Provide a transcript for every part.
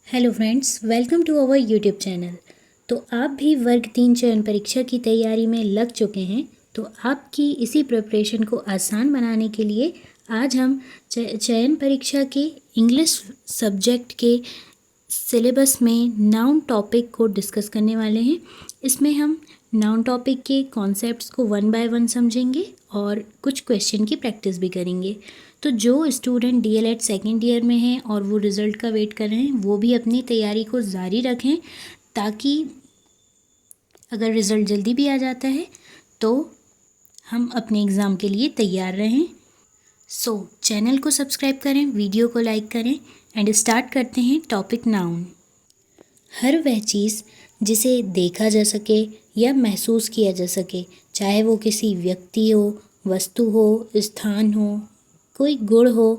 Hello friends, welcome to our YouTube channel. तो आप भी वर्ग 3 चयन परीक्षा की तैयारी में लग चुके हैं। तो आपकी इसी प्रिपरेशन को आसान बनाने के लिए आज हम चयन परीक्षा के इंग्लिश सब्जेक्ट के सिलेबस में नाउन टॉपिक को डिस्कस करने वाले हैं। इसमें हम नाउन टॉपिक के कॉन्सेप्ट्स को वन बाय वन समझेंगे और कुछ क्वेश्चन की प्रैक्टिस भी करेंगे। तो जो स्टूडेंट डीएलएड सेकेंड ईयर में हैं और वो रिज़ल्ट का वेट कर रहे हैं, वो भी अपनी तैयारी को जारी रखें, ताकि अगर रिज़ल्ट जल्दी भी आ जाता है तो हम अपने एग्ज़ाम के लिए तैयार रहें। चैनल को सब्सक्राइब करें, वीडियो को लाइक करें एंड स्टार्ट करते हैं टॉपिक नाउन। हर वह चीज़ जिसे देखा जा सके या महसूस किया जा सके, चाहे वो किसी व्यक्ति हो, वस्तु हो, स्थान हो, कोई गुण हो,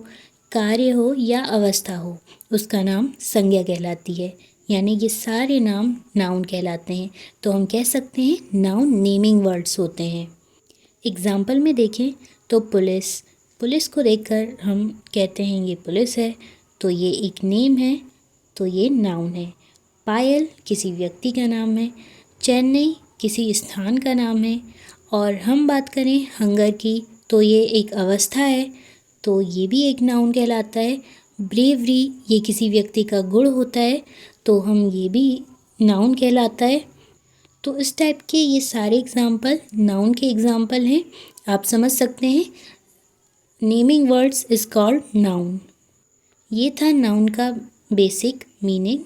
कार्य हो या अवस्था हो, उसका नाम संज्ञा कहलाती है। यानी ये सारे नाम नाउन कहलाते हैं। तो हम कह सकते हैं नाउन नेमिंग वर्ड्स होते हैं। एग्जाम्पल में देखें तो पुलिस को देखकर हम कहते हैं ये पुलिस है, तो ये एक नेम है, तो ये नाउन है। पायल किसी व्यक्ति का नाम है, चेन्नई किसी स्थान का नाम है। और हम बात करें हंगर की, तो ये एक अवस्था है, तो ये भी एक नाउन कहलाता है। ब्रेवरी ये किसी व्यक्ति का गुण होता है, तो हम ये भी नाउन कहलाता है। तो इस टाइप के ये सारे एग्जाम्पल नाउन के एग्जाम्पल हैं। आप समझ सकते हैं naming words is called noun. ये था नाउन का बेसिक मीनिंग।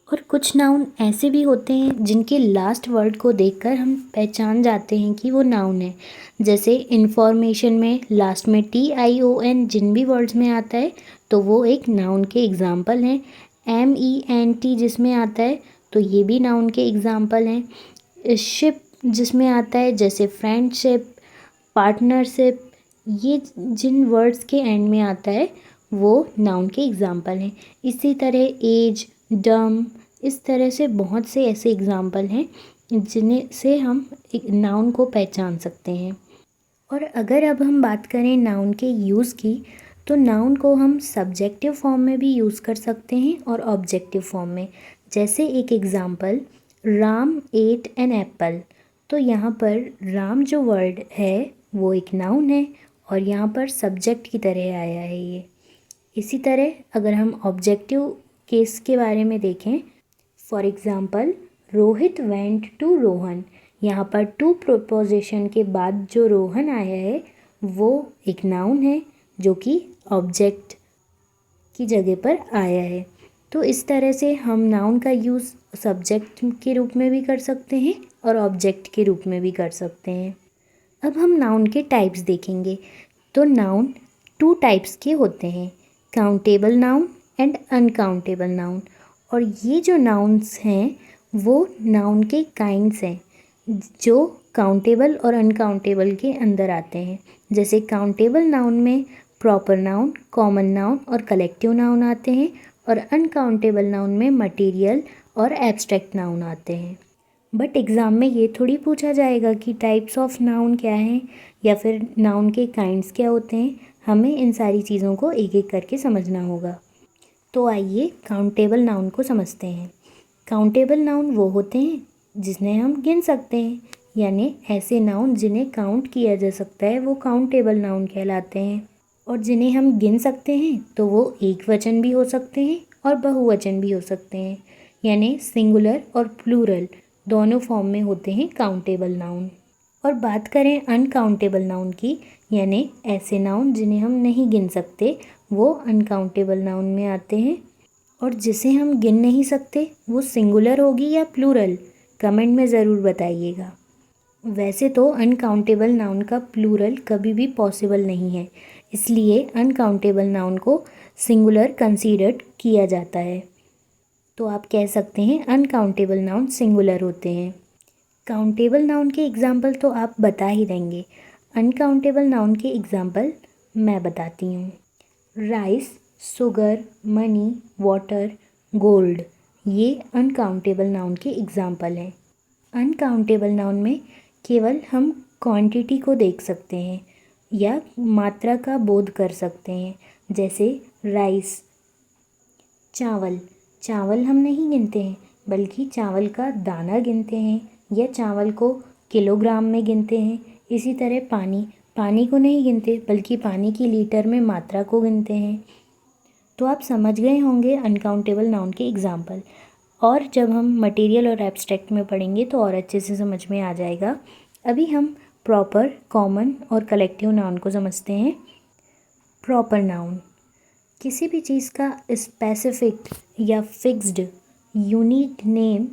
और कुछ नाउन ऐसे भी होते हैं जिनके लास्ट वर्ड को देखकर हम पहचान जाते हैं कि वो नाउन है। जैसे इन्फॉर्मेशन में लास्ट में TION जिन भी वर्ड्स में आता है तो वो एक नाउन के एग्जाम्पल हैं। MENT जिसमें आता है तो ये भी नाउन के एग्जाम्पल हैं। शिप जिसमें आता है, जैसे फ्रेंडशिप, पार्टनरशिप, ये जिन वर्ड्स के एंड में आता है वो नाउन के एग्जाम्पल हैं। इसी तरह एज, डम, इस तरह से बहुत से ऐसे एग्जाम्पल हैं जिन्हें से हम एक नाउन को पहचान सकते हैं। और अगर अब हम बात करें नाउन के यूज़ की, तो नाउन को हम सब्जेक्टिव फॉर्म में भी यूज़ कर सकते हैं और ऑब्जेक्टिव फॉर्म में। जैसे एक example, Ram ate an apple. तो यहाँ पर राम जो वर्ड है वो एक नाउन है और यहाँ पर सब्जेक्ट की तरह आया है ये। इसी तरह अगर हम ऑब्जेक्टिव केस के बारे में देखें, for example Rohit went to Rohan. यहाँ पर टू प्रोपोजिशन के बाद जो रोहन आया है वो एक नाउन है जो कि ऑब्जेक्ट की जगह पर आया है। तो इस तरह से हम नाउन का यूज़ सब्जेक्ट के रूप में भी कर सकते हैं और ऑब्जेक्ट के रूप में भी कर सकते हैं। अब हम नाउन के टाइप्स देखेंगे। तो नाउन 2 टाइप्स के होते हैं, countable noun and uncountable noun. और ये जो नाउन्स हैं वो नाउन के काइंड्स हैं जो काउंटेबल और अनकाउंटेबल के अंदर आते हैं। जैसे काउंटेबल नाउन में प्रॉपर नाउन, कॉमन नाउन और कलेक्टिव नाउन आते हैं, और अनकाउंटेबल नाउन में मटेरियल और एब्स्ट्रैक्ट नाउन आते हैं। बट एग्ज़ाम में ये थोड़ी पूछा जाएगा कि टाइप्स ऑफ नाउन क्या हैं या फिर नाउन के काइंड्स क्या होते हैं। हमें इन सारी चीज़ों को एक एक करके समझना होगा। तो आइए काउंटेबल नाउन को समझते हैं। काउंटेबल नाउन वो होते हैं जिन्हें हम गिन सकते हैं, यानी ऐसे नाउन जिन्हें काउंट किया जा सकता है वो काउंटेबल नाउन कहलाते हैं। और जिन्हें हम गिन सकते हैं तो वो एक वचन भी हो सकते हैं और बहुवचन भी हो सकते हैं, यानी सिंगुलर और प्लूरल दोनों फॉर्म में होते हैं काउंटेबल नाउन। और बात करें अनकाउंटेबल नाउन की, यानी ऐसे नाउन जिन्हें हम नहीं गिन सकते, वो अनकाउंटेबल नाउन में आते हैं। और जिसे हम गिन नहीं सकते वो सिंगुलर होगी या प्लूरल, कमेंट में ज़रूर बताइएगा। वैसे तो अनकाउंटेबल नाउन का प्लूरल कभी भी पॉसिबल नहीं है, इसलिए अनकाउंटेबल नाउन को सिंगुलर कंसीडर किया जाता है। तो आप कह सकते हैं अनकाउंटेबल नाउन सिंगुलर होते हैं। काउंटेबल नाउन के एग्जाम्पल तो आप बता ही देंगे। अनकाउंटेबल नाउन के एग्जाम्पल मैं बताती हूँ। Rice, sugar, money, water, gold, ये अनकाउंटेबल नाउन के एग्जाम्पल हैं। अनकाउंटेबल नाउन में केवल हम क्वांटिटी को देख सकते हैं या मात्रा का बोध कर सकते हैं। जैसे राइस, चावल, चावल हम नहीं गिनते हैं बल्कि चावल का दाना गिनते हैं या चावल को किलोग्राम में गिनते हैं। इसी तरह पानी को नहीं गिनते बल्कि पानी की लीटर में मात्रा को गिनते हैं। तो आप समझ गए होंगे अनकाउंटेबल नाउन के एग्जाम्पल, और जब हम मटेरियल और एब्स्ट्रैक्ट में पढ़ेंगे तो और अच्छे से समझ में आ जाएगा। अभी हम प्रॉपर, कॉमन और कलेक्टिव नाउन को समझते हैं। प्रॉपर नाउन किसी भी चीज़ का स्पेसिफिक या fixed unique name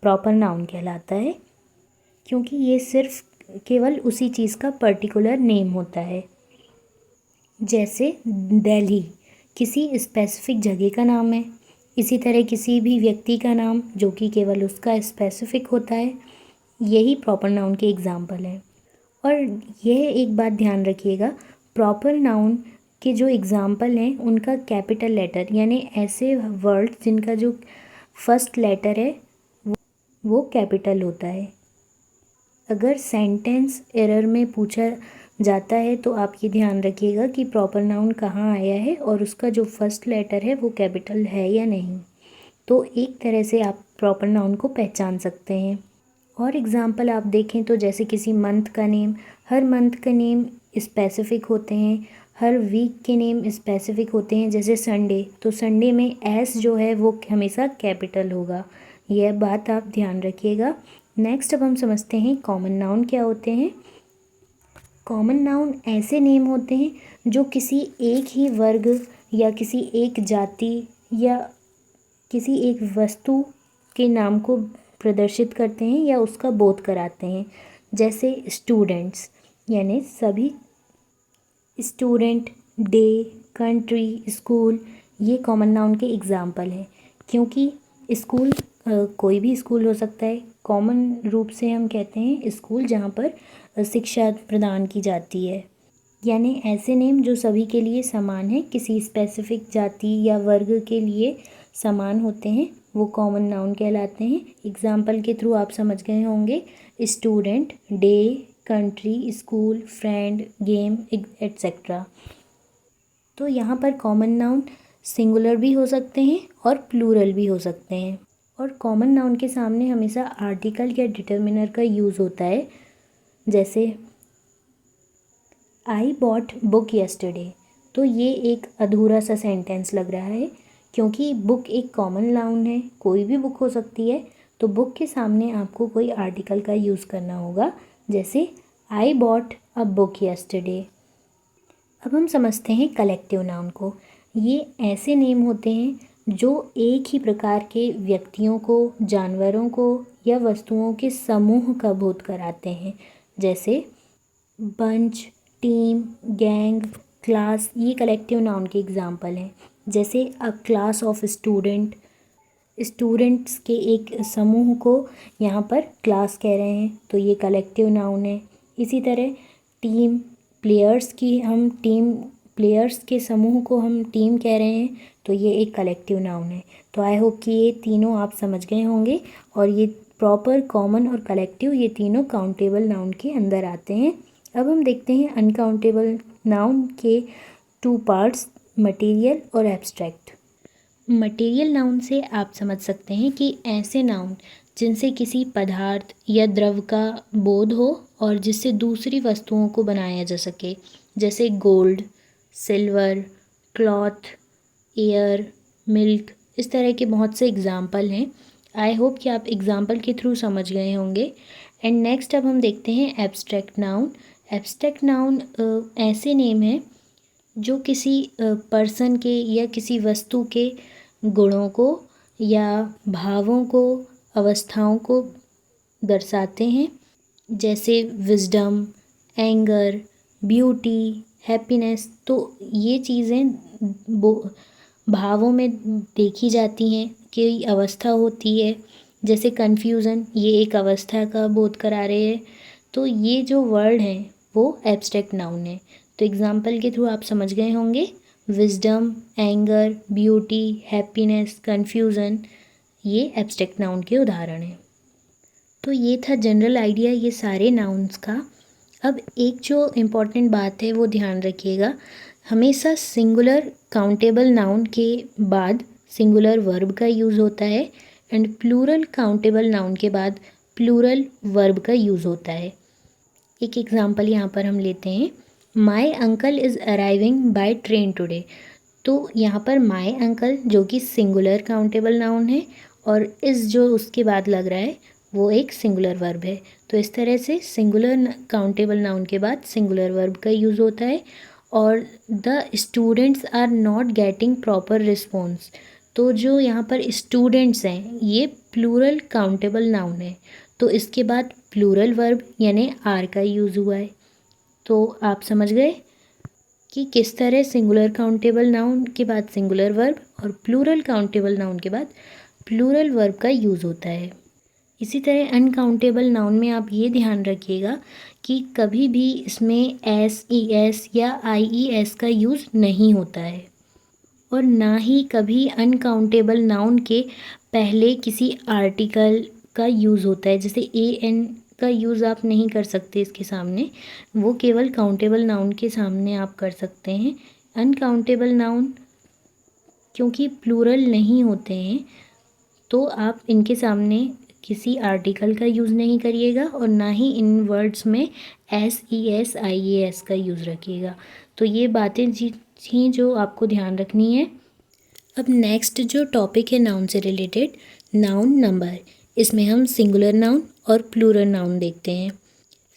proper noun कहलाता है, क्योंकि ये सिर्फ केवल उसी चीज़ का पर्टिकुलर नेम होता है। जैसे दिल्ली किसी स्पेसिफिक जगह का नाम है, इसी तरह किसी भी व्यक्ति का नाम जो कि केवल उसका स्पेसिफिक होता है, यही प्रॉपर नाउन के एग्जाम्पल हैं। और यह एक बात ध्यान रखिएगा, प्रॉपर नाउन के जो एग्जाम्पल हैं उनका कैपिटल लेटर, यानी ऐसे वर्ड जिनका जो फर्स्ट लेटर है वो कैपिटल होता है। अगर सेंटेंस एरर में पूछा जाता है तो आप ये ध्यान रखिएगा कि प्रॉपर नाउन कहाँ आया है और उसका जो फर्स्ट लेटर है वो कैपिटल है या नहीं। तो एक तरह से आप प्रॉपर नाउन को पहचान सकते हैं। और एग्जांपल आप देखें तो जैसे किसी मंथ का नेम, हर मंथ का नेम स्पेसिफिक होते हैं, हर वीक के नेम स्पेसिफिक होते हैं। जैसे संडे, तो संडे में एस जो है वो हमेशा कैपिटल होगा। यह बात आप ध्यान रखिएगा। नेक्स्ट अब हम समझते हैं कॉमन नाउन क्या होते हैं। कॉमन नाउन ऐसे नेम होते हैं जो किसी एक ही वर्ग या किसी एक जाति या किसी एक वस्तु के नाम को प्रदर्शित करते हैं या उसका बोध कराते हैं। जैसे स्टूडेंट्स, यानी सभी स्टूडेंट, डे, कंट्री, स्कूल, ये कॉमन नाउन के एग्जाम्पल हैं। क्योंकि स्कूल कोई भी स्कूल हो सकता है। कॉमन रूप से हम कहते हैं स्कूल जहाँ पर शिक्षा प्रदान की जाती है, यानी ऐसे नेम जो सभी के लिए समान है, किसी स्पेसिफिक जाति या वर्ग के लिए समान होते हैं, वो कॉमन नाउन कहलाते हैं। एग्जाम्पल के थ्रू आप समझ गए होंगे, student, day, country, school, friend, game etcetera. तो यहाँ पर कॉमन नाउन सिंगुलर भी हो सकते हैं और प्लूरल भी हो सकते हैं। और कॉमन नाउन के सामने हमेशा आर्टिकल या डिटर्मिनर का यूज़ होता है। जैसे आई बॉट बुक यस्टरडे, तो ये एक अधूरा सा सेंटेंस लग रहा है क्योंकि बुक एक कॉमन नाउन है, कोई भी बुक हो सकती है। तो बुक के सामने आपको कोई आर्टिकल का यूज़ करना होगा, जैसे I bought a book yesterday. अब हम समझते हैं कलेक्टिव नाउन को। ये ऐसे नेम होते हैं जो एक ही प्रकार के व्यक्तियों को, जानवरों को या वस्तुओं के समूह का बोध कराते हैं। जैसे बंच, टीम, गैंग, क्लास, ये कलेक्टिव नाउन के एग्जाम्पल हैं। जैसे अ क्लास ऑफ स्टूडेंट, स्टूडेंट्स के एक समूह को यहाँ पर क्लास कह रहे हैं, तो ये कलेक्टिव नाउन है। इसी तरह टीम, प्लेयर्स के समूह को हम टीम कह रहे हैं, तो ये एक कलेक्टिव नाउन है। तो आई होप कि ये तीनों आप समझ गए होंगे, और ये प्रॉपर, कॉमन और कलेक्टिव, ये तीनों काउंटेबल नाउन के अंदर आते हैं। अब हम देखते हैं अनकाउंटेबल नाउन के 2 पार्ट्स, मटेरियल और एब्स्ट्रैक्ट। मटेरियल नाउन से आप समझ सकते हैं कि ऐसे नाउन जिनसे किसी पदार्थ या द्रव का बोध हो और जिससे दूसरी वस्तुओं को बनाया जा सके। जैसे gold, silver, cloth, air, milk, इस तरह के बहुत से एग्जाम्पल हैं। आई होप कि आप एग्जाम्पल के थ्रू समझ गए होंगे। एंड नेक्स्ट अब हम देखते हैं एब्स्ट्रैक्ट नाउन। एब्स्ट्रैक्ट नाउन ऐसे नेम हैं जो किसी पर्सन के या किसी वस्तु के गुणों को या भावों को, अवस्थाओं को दर्शाते हैं। जैसे विजडम, एंगर, ब्यूटी, हैप्पीनेस, तो ये चीज़ें भावों में देखी जाती हैं कि अवस्था होती है। जैसे कन्फ्यूज़न, ये एक अवस्था का बोध करा रहे हैं। तो ये जो वर्ड हैं वो एब्स्ट्रैक्ट नाउन है। तो एग्जाम्पल के थ्रू आप समझ गए होंगे, wisdom, anger, beauty, happiness, confusion, ये एब्स्ट्रैक्ट नाउन के उदाहरण हैं। तो ये था जनरल आइडिया ये सारे नाउन्स का। अब एक जो इम्पॉर्टेंट बात है वो ध्यान रखिएगा, हमेशा सिंगुलर काउंटेबल नाउन के बाद सिंगुलर वर्ब का यूज़ होता है एंड प्लूरल काउंटेबल नाउन के बाद प्लूरल वर्ब का यूज़ होता है। एक एग्जांपल यहाँ पर हम लेते हैं, my uncle is arriving by train today. तो यहाँ पर माई अंकल जो कि सिंगुलर काउंटेबल नाउन है और इस जो उसके बाद लग रहा है वो एक सिंगुलर वर्ब है। तो इस तरह से सिंगुलर काउंटेबल नाउन के बाद सिंगुलर वर्ब का यूज़ होता है। और the students are not getting proper response, तो जो यहाँ पर स्टूडेंट्स हैं ये प्लूरल काउंटेबल नाउन है, तो इसके बाद प्लूरल वर्ब यानी आर का यूज़ हुआ है। तो आप समझ गए कि किस तरह सिंगुलर काउंटेबल नाउन के बाद सिंगुलर वर्ब और प्लूरल काउंटेबल नाउन के बाद प्लूरल वर्ब का यूज़ होता है। इसी तरह अनकाउंटेबल नाउन में आप ये ध्यान रखिएगा कि कभी भी इसमें एस ई एस या आई ई एस का यूज़ नहीं होता है और ना ही कभी अनकाउंटेबल नाउन के पहले किसी आर्टिकल का यूज़ होता है। जैसे ए एन का यूज़ आप नहीं कर सकते इसके सामने, वो केवल काउंटेबल नाउन के सामने आप कर सकते हैं। अनकाउंटेबल नाउन क्योंकि प्लूरल नहीं होते हैं तो आप इनके सामने किसी आर्टिकल का यूज़ नहीं करिएगा और ना ही इन वर्ड्स में S E S I A S का यूज़ रखिएगा। तो ये बातें थी जो आपको ध्यान रखनी है। अब नेक्स्ट जो टॉपिक है नाउन से रिलेटेड, नाउन नंबर, इसमें हम सिंगुलर नाउन और प्लूरल नाउन देखते हैं।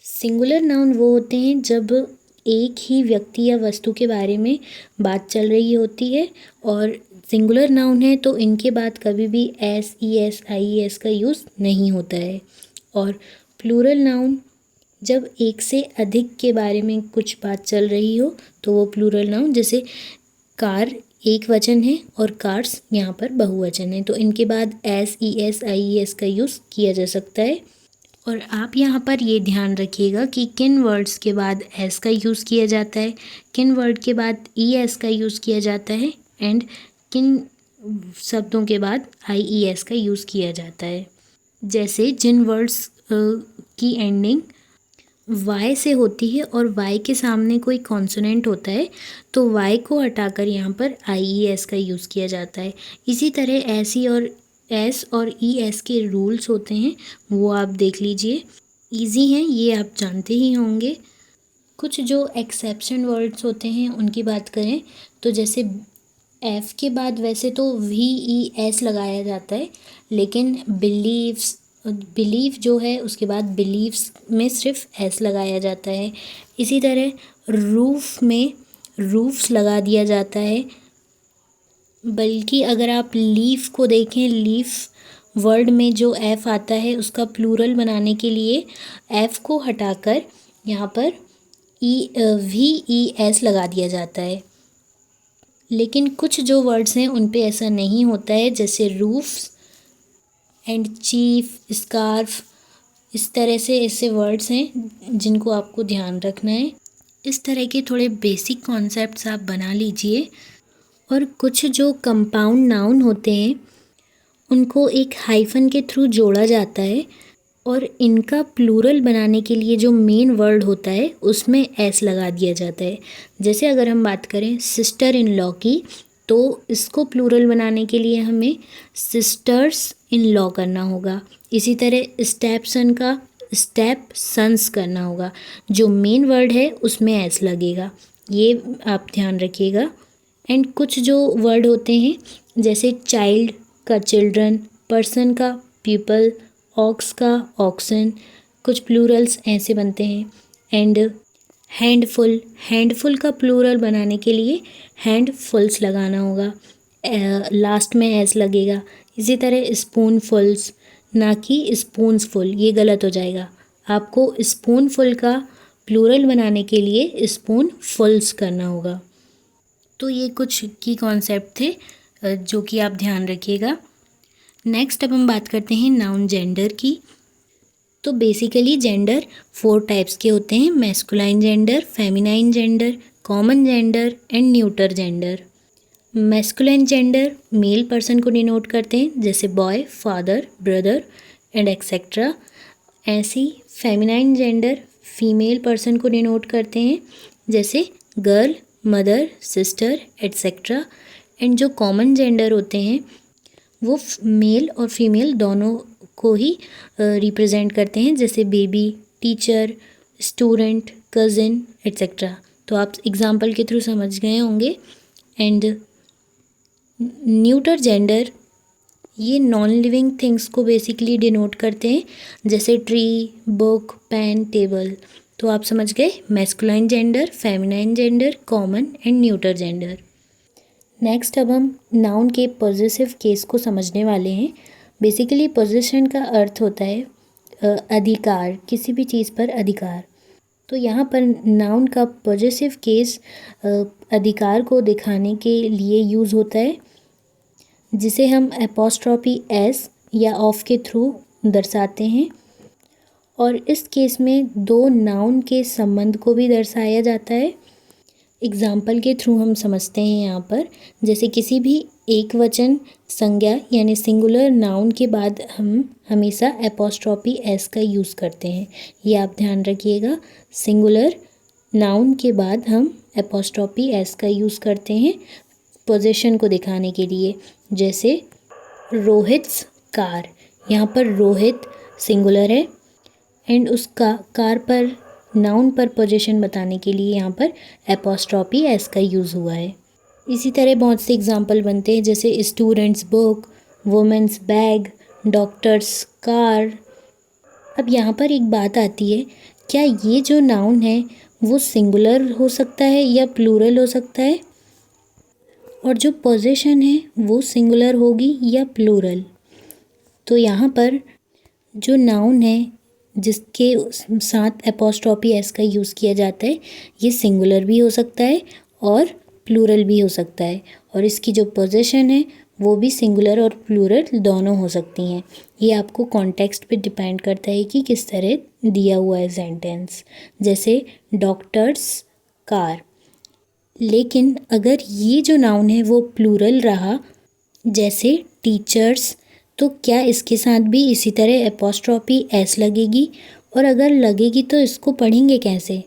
सिंगुलर नाउन वो होते हैं जब एक ही व्यक्ति या वस्तु के बारे में बात चल रही होती है और सिंगुलर नाउन है तो इनके बाद कभी भी S E S I E S का यूज़ नहीं होता है। और प्लूरल नाउन जब एक से अधिक के बारे में कुछ बात चल रही हो तो वो प्लूरल नाउन, जैसे कार एक वचन है और कार्स यहाँ पर बहुवचन है तो इनके बाद S E S I E S का यूज़ किया जा सकता है। और आप यहाँ पर ये ध्यान रखिएगा कि किन वर्ड्स के बाद एस का यूज़ किया जाता है, किन वर्ड के बाद ई एस का यूज़ किया जाता है एंड किन शब्दों के बाद आई ई एस का यूज़ किया जाता है। जैसे जिन वर्ड्स की एंडिंग वाई से होती है और वाई के सामने कोई कॉन्सोनेंट होता है तो वाई को हटाकर यहाँ पर आई ई एस का यूज़ किया जाता है। इसी तरह एस और ई एस के रूल्स होते हैं, वो आप देख लीजिए, इजी हैं, ये आप जानते ही होंगे। कुछ जो एक्सेप्शन वर्ड्स होते हैं उनकी बात करें तो जैसे एफ़ के बाद वैसे तो वी ई एस लगाया जाता है, लेकिन बिलीव जो है उसके बाद बिलीव्स में सिर्फ एस लगाया जाता है। इसी तरह रूफ में रूफ्स लगा दिया जाता है, बल्कि अगर आप लीफ को देखें, लीफ वर्ड में जो एफ़ आता है उसका प्लूरल बनाने के लिए एफ़ को हटाकर यहाँ पर वी ई एस लगा दिया जाता है। लेकिन कुछ जो वर्ड्स हैं उन पे ऐसा नहीं होता है, जैसे रूफ्स एंड चीफ, स्कार्फ, इस तरह से ऐसे वर्ड्स हैं जिनको आपको ध्यान रखना है। इस तरह के थोड़े बेसिक कॉन्सेप्ट्स आप बना लीजिए। और कुछ जो कंपाउंड नाउन होते हैं उनको एक हाइफन के थ्रू जोड़ा जाता है और इनका प्लूरल बनाने के लिए जो मेन वर्ड होता है उसमें एस लगा दिया जाता है। जैसे अगर हम बात करें सिस्टर इन लॉ की तो इसको प्लूरल बनाने के लिए हमें सिस्टर्स इन लॉ करना होगा। इसी तरह स्टेप सन का स्टेप सन्स करना होगा, जो मेन वर्ड है उसमें एस लगेगा, ये आप ध्यान रखिएगा। एंड कुछ जो वर्ड होते हैं जैसे चाइल्ड का चिल्ड्रन, पर्सन का पीपल, ऑक्स का ऑक्सन, कुछ प्लूरल्स ऐसे बनते हैं। एंड हैंडफुल का प्लूरल बनाने के लिए हैंडफुल्स लगाना होगा, लास्ट में एस लगेगा। इसी तरह स्पूनफुल्स, ना कि स्पून्सफुल, ये गलत हो जाएगा। आपको स्पूनफुल का प्लूरल बनाने के लिए स्पूनफुल्स करना होगा। तो ये कुछ की कॉन्सेप्ट थे जो कि आप ध्यान रखिएगा। नेक्स्ट अब हम बात करते हैं नाउन जेंडर की। तो बेसिकली जेंडर 4 टाइप्स के होते हैं, masculine gender, feminine gender, common gender and neuter gender. Masculine gender male person को डिनोट करते हैं, जैसे boy, father, brother and etcetera. ऐसी फेमिनाइन जेंडर फीमेल पर्सन को डिनोट करते हैं, जैसे girl, mother, sister etcetera. And जो कॉमन जेंडर होते हैं वो मेल और फीमेल दोनों को ही रिप्रेजेंट करते हैं, जैसे baby, teacher, student, cousin etcetera. तो आप एग्जाम्पल के थ्रू समझ गए होंगे। एंड न्यूटर जेंडर ये नॉन लिविंग थिंग्स को बेसिकली डिनोट करते हैं, जैसे ट्री, बुक, पेन, टेबल। तो आप समझ गए masculine gender, feminine gender, common and neuter gender. Next अब हम नाउन के पॉजेसिव केस को समझने वाले हैं। बेसिकली पोजेशन का अर्थ होता है अधिकार, किसी भी चीज़ पर अधिकार। तो यहाँ पर नाउन का पॉजेसिव केस अधिकार को दिखाने के लिए यूज़ होता है, जिसे हम एपोस्ट्रॉफी एस या ऑफ के थ्रू दर्शाते हैं। और इस केस में दो नाउन के संबंध को भी दर्शाया जाता है। एग्जाम्पल के थ्रू हम समझते हैं यहाँ पर, जैसे किसी भी एक वचन संज्ञा यानी सिंगुलर नाउन के बाद हम हमेशा एपोस्ट्रॉफी एस का यूज़ करते हैं। ये आप ध्यान रखिएगा, सिंगुलर नाउन के बाद हम एपोस्ट्रॉफी एस का यूज़ करते हैं पोजीशन को दिखाने के लिए। जैसे रोहित्स कार, यहाँ पर रोहित सिंगुलर है एंड उसका कार पर नाउन पर पोजीशन बताने के लिए यहाँ पर एपोस्ट्रॉफी एस का यूज़ हुआ है। इसी तरह बहुत से एग्जाम्पल बनते हैं, जैसे students book, women's bag, doctor's car. अब यहाँ पर एक बात आती है, क्या ये जो नाउन है वो सिंगुलर हो सकता है या प्लूरल हो सकता है, और जो पोजीशन है वो सिंगुलर होगी या प्लूरल। तो यहाँ पर जो नाउन है जिसके साथ एपोस्ट्रॉफी एस का यूज़ किया जाता है, ये सिंगुलर भी हो सकता है और प्लूरल भी हो सकता है, और इसकी जो पोजीशन है वो भी सिंगुलर और प्लूरल दोनों हो सकती हैं। ये आपको कॉन्टेक्स्ट पे डिपेंड करता है कि किस तरह दिया हुआ है सेंटेंस। जैसे डॉक्टर्स कार, लेकिन अगर ये जो नाउन है वो प्लूरल रहा, जैसे टीचर्स, तो क्या इसके साथ भी इसी तरह एपोस्ट्रॉफी एस लगेगी, और अगर लगेगी तो इसको पढ़ेंगे कैसे।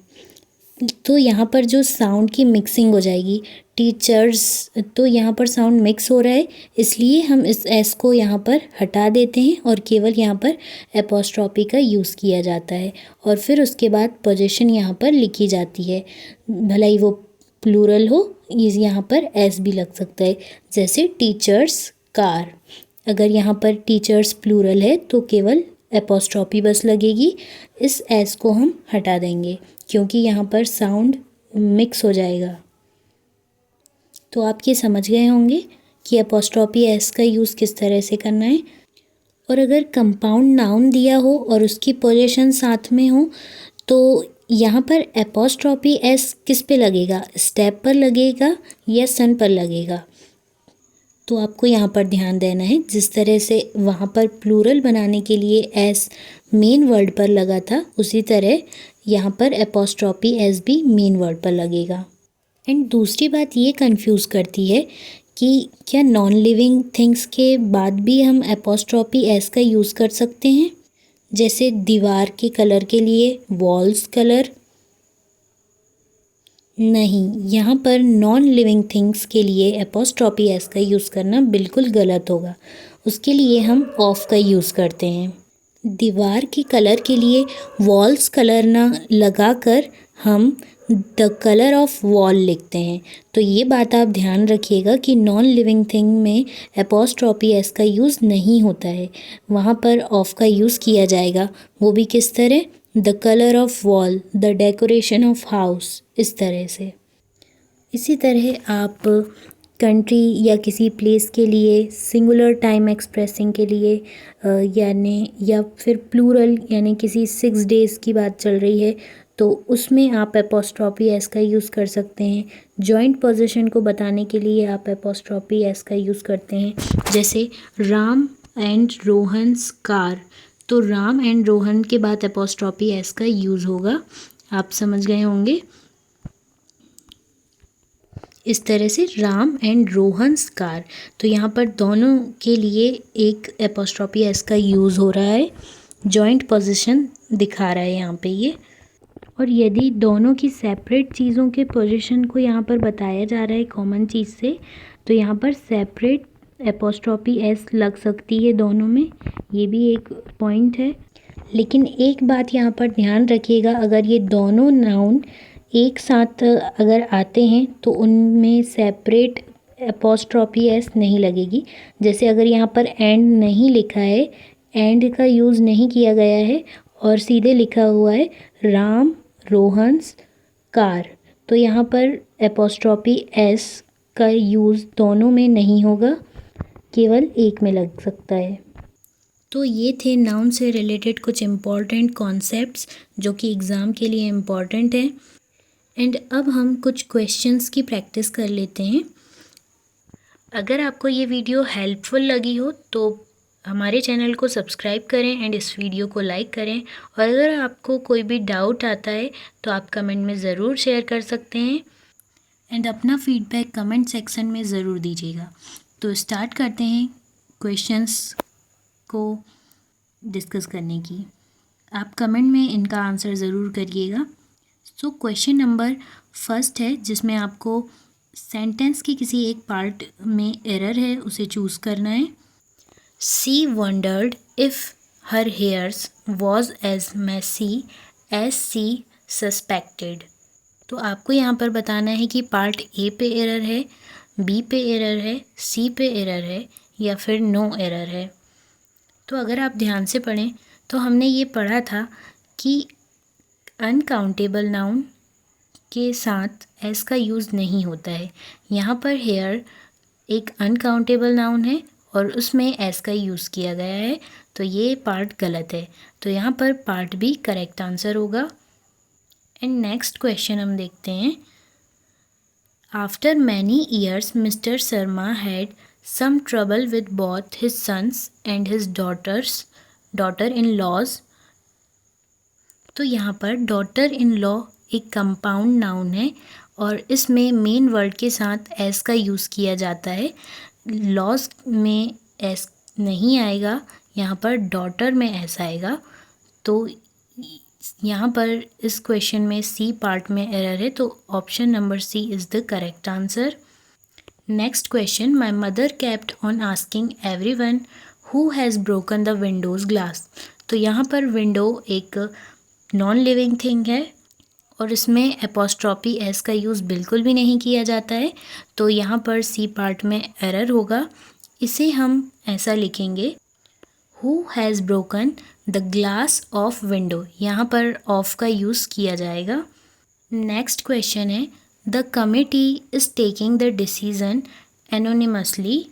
तो यहाँ पर जो साउंड की मिक्सिंग हो जाएगी, टीचर्स, तो यहाँ पर साउंड मिक्स हो रहा है, इसलिए हम इस एस को यहाँ पर हटा देते हैं और केवल यहाँ पर एपोस्ट्रॉफी का यूज़ किया जाता है, और फिर उसके बाद पोजीशन यहाँ पर लिखी जाती है। भला ही वो प्लूरल हो, यहाँ पर एस भी लग सकता है, जैसे टीचर्स कार। अगर यहाँ पर टीचर्स प्लूरल है तो केवल एपोस्ट्रॉफी बस लगेगी, इस एस को हम हटा देंगे क्योंकि यहाँ पर साउंड मिक्स हो जाएगा। तो आप ये समझ गए होंगे कि एपोस्ट्रॉफी एस का यूज़ किस तरह से करना है। और अगर कंपाउंड नाउन दिया हो और उसकी पोजीशन साथ में हो, तो यहाँ पर एपोस्ट्रॉफी एस किस पे लगेगा, स्टेप पर लगेगा या सन पर लगेगा। तो आपको यहाँ पर ध्यान देना है, जिस तरह से वहाँ पर प्लूरल बनाने के लिए एस मेन वर्ड पर लगा था, उसी तरह यहाँ पर एपोस्ट्रॉफी एस भी मेन वर्ड पर लगेगा। एंड दूसरी बात ये कंफ्यूज करती है कि क्या नॉन लिविंग थिंग्स के बाद भी हम एपोस्ट्रॉफी एस का यूज़ कर सकते हैं, जैसे दीवार के कलर के लिए वॉल्स कलर। नहीं, यहाँ पर नॉन लिविंग थिंग्स के लिए एपोस्ट्रॉफी एस का यूज़ करना बिल्कुल गलत होगा। उसके लिए हम ऑफ का यूज़ करते हैं। दीवार के कलर के लिए वॉल्स कलर ना लगाकर हम द कलर ऑफ वॉल लिखते हैं। तो ये बात आप ध्यान रखिएगा कि नॉन लिविंग थिंग में एपोस्ट्रॉफी एस का यूज़ नहीं होता है, वहाँ पर ऑफ का यूज़ किया जाएगा। वो भी किस तरह, the colour of wall, the decoration of house, इस तरह से। इसी तरह आप कंट्री या किसी प्लेस के लिए सिंगुलर टाइम एक्सप्रेसिंग के लिए यानी या फिर प्लूरल यानी किसी 6 डेज़ की बात चल रही है तो उसमें आप एपोस्ट्रॉफी एस का यूज़ कर सकते हैं। जॉइंट पोजीशन को बताने के लिए आप एपोस्ट्रॉफी एस का यूज़ करते हैं, जैसे राम एंड रोहन्स कार। तो राम एंड रोहन के बाद एपोस्ट्रॉफी एस का यूज़ होगा, आप समझ गए होंगे। इस तरह से राम एंड रोहन्स कार, तो यहाँ पर दोनों के लिए एक एपोस्ट्रॉफी एस का यूज़ हो रहा है, जॉइंट पोजीशन दिखा रहा है यहाँ पे ये। और यदि दोनों की सेपरेट चीज़ों के पोजीशन को यहाँ पर बताया जा रहा है कॉमन चीज़ से, तो यहाँ पर सेपरेट एपोस्ट्रॉफी एस लग सकती है दोनों में, ये भी एक पॉइंट है। लेकिन एक बात यहाँ पर ध्यान रखिएगा, अगर ये दोनों नाउन एक साथ अगर आते हैं तो उनमें सेपरेट एपोस्ट्रॉफी एस नहीं लगेगी। जैसे अगर यहाँ पर एंड नहीं लिखा है, एंड का यूज़ नहीं किया गया है और सीधे लिखा हुआ है राम रोहन्स कार, तो यहाँ पर एपोस्ट्रॉफी एस का यूज़ दोनों में नहीं होगा, केवल एक में लग सकता है। तो ये थे नाउन से रिलेटेड कुछ इम्पॉर्टेंट कॉन्सेप्ट्स जो कि एग्ज़ाम के लिए इम्पॉर्टेंट हैं। एंड अब हम कुछ क्वेश्चंस की प्रैक्टिस कर लेते हैं। अगर आपको ये वीडियो हेल्पफुल लगी हो तो हमारे चैनल को सब्सक्राइब करें एंड इस वीडियो को लाइक करें। और अगर आपको कोई भी डाउट आता है तो आप कमेंट में ज़रूर शेयर कर सकते हैं एंड अपना फीडबैक कमेंट सेक्शन में ज़रूर दीजिएगा। तो स्टार्ट करते हैं क्वेश्चंस को डिस्कस करने की। आप कमेंट में इनका आंसर ज़रूर करिएगा। सो क्वेश्चन नंबर फर्स्ट है जिसमें आपको सेंटेंस के किसी एक पार्ट में एरर है, उसे चूज़ करना है। She wondered if her hairs was as messy as she suspected. तो आपको यहाँ पर बताना है कि पार्ट ए पे एरर है, बी पे एरर है, सी पे एरर है या फिर नो एरर है। तो अगर आप ध्यान से पढ़ें तो हमने ये पढ़ा था कि अनकाउंटेबल नाउन के साथ एस का यूज़ नहीं होता है। यहाँ पर हेयर एक अनकाउंटेबल नाउन है और उसमें एस का यूज़ किया गया है, तो ये पार्ट गलत है। तो यहाँ पर पार्ट बी करेक्ट आंसर होगा। एंड नेक्स्ट क्वेश्चन हम देखते हैं। After many years mister Sharma had some trouble with both his sons and his daughter in laws। तो यहाँ पर डॉटर इन लॉ एक कंपाउंड नाउन है और इसमें मेन वर्ड के साथ एस का यूज़ किया जाता है। लॉज में एस नहीं आएगा, यहाँ पर डॉटर में एस आएगा। तो यहाँ पर इस क्वेश्चन में सी पार्ट में एरर है, तो option number C is the correct answer. Next question, my mother kept on asking everyone who has broken the windows glass. तो यहाँ पर विंडो एक नॉन लिविंग थिंग है और इसमें एपोस्ट्रॉफी एस का यूज़ बिल्कुल भी नहीं किया जाता है, तो यहाँ पर सी पार्ट में एरर होगा। इसे हम ऐसा लिखेंगे, who has broken the glass of window, यहाँ पर ऑफ का यूज़ किया जाएगा। नेक्स्ट क्वेश्चन है, the committee is taking the decision anonymously.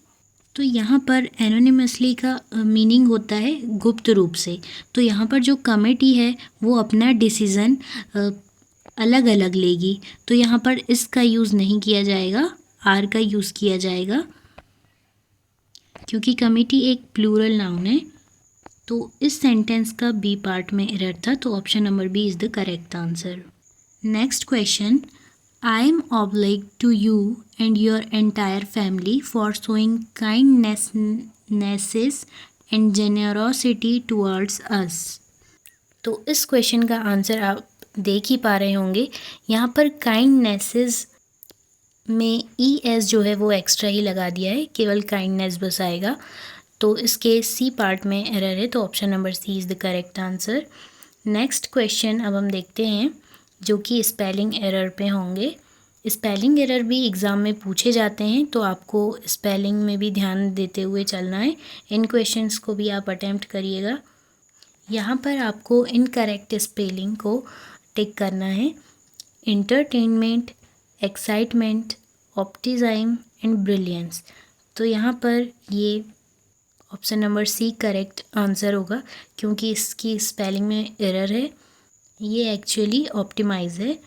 तो यहाँ पर एनोनिमसली का मीनिंग होता है गुप्त रूप से। तो यहाँ पर जो कमेटी है वो अपना डिसीज़न अलग अलग लेगी, तो यहाँ पर इसका यूज़ नहीं किया जाएगा, आर का यूज़ किया जाएगा क्योंकि कमेटी एक प्लूरल नाउन है। तो इस सेंटेंस का बी पार्ट में एरर था, तो option number B is the correct answer. Next question, I am obliged to you and your entire family for showing kindness and generosity towards us। तो इस question का आंसर आप देख ही पा रहे होंगे। यहाँ पर काइंडनेसेस में ई एस जो है वो एक्स्ट्रा ही लगा दिया है, केवल काइंडनेस बस आएगा, तो इसके सी पार्ट में एरर है, तो option number C is the correct answer. Next question अब हम देखते हैं जो कि स्पेलिंग एरर पे होंगे। स्पेलिंग एरर भी एग्ज़ाम में पूछे जाते हैं, तो आपको स्पेलिंग में भी ध्यान देते हुए चलना है। इन क्वेश्चंस को भी आप अटेम्प्ट करिएगा। यहाँ पर आपको इनकरेक्ट स्पेलिंग को टिक करना है। Entertainment, excitement, optizime and brilliance. तो यहाँ पर ये option number C correct answer होगा क्योंकि इसकी स्पेलिंग में एरर है, ये एक्चुअली ऑप्टिमाइज है।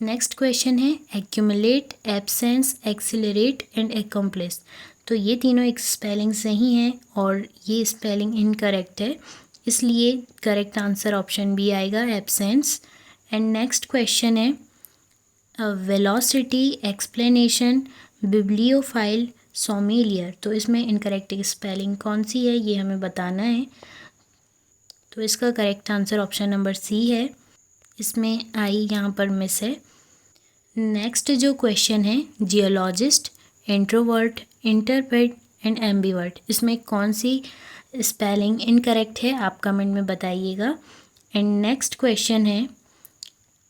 नेक्स्ट क्वेश्चन है, accumulate, absence, accelerate and accomplish. तो ये तीनों एक स्पेलिंग सही हैं और ये स्पेलिंग इनकरेक्ट है, इसलिए करेक्ट आंसर ऑप्शन बी आएगा, एब्सेंस। एंड नेक्स्ट क्वेश्चन है, वेलोसिटी, एक्सप्लेनेशन, बिब्लियोफाइल, सोमेलियर। तो इसमें इनकरेक्ट स्पेलिंग कौन सी है ये हमें बताना है, तो इसका correct answer option number C है, इसमें आई यहाँ पर मिस है। नेक्स्ट जो क्वेश्चन है, geologist, introvert, interpret and ambivert, इसमें कौन सी स्पेलिंग इनकरेक्ट है आप कमेंट में बताइएगा। एंड नेक्स्ट क्वेश्चन है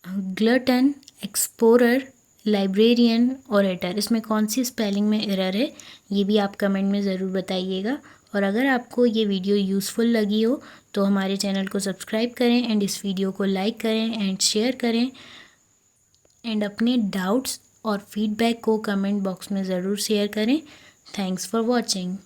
ग्लटन, एक्सप्लोरर, लाइब्रेरियन, ओरेटर, इसमें कौन सी स्पेलिंग में एरर है, ये भी आप कमेंट में ज़रूर बताइएगा। और अगर आपको ये वीडियो यूज़फुल लगी हो तो हमारे चैनल को सब्सक्राइब करें एंड इस वीडियो को लाइक करें एंड शेयर करें एंड अपने डाउट्स और फीडबैक को कमेंट बॉक्स में ज़रूर शेयर करें। Thanks for watching.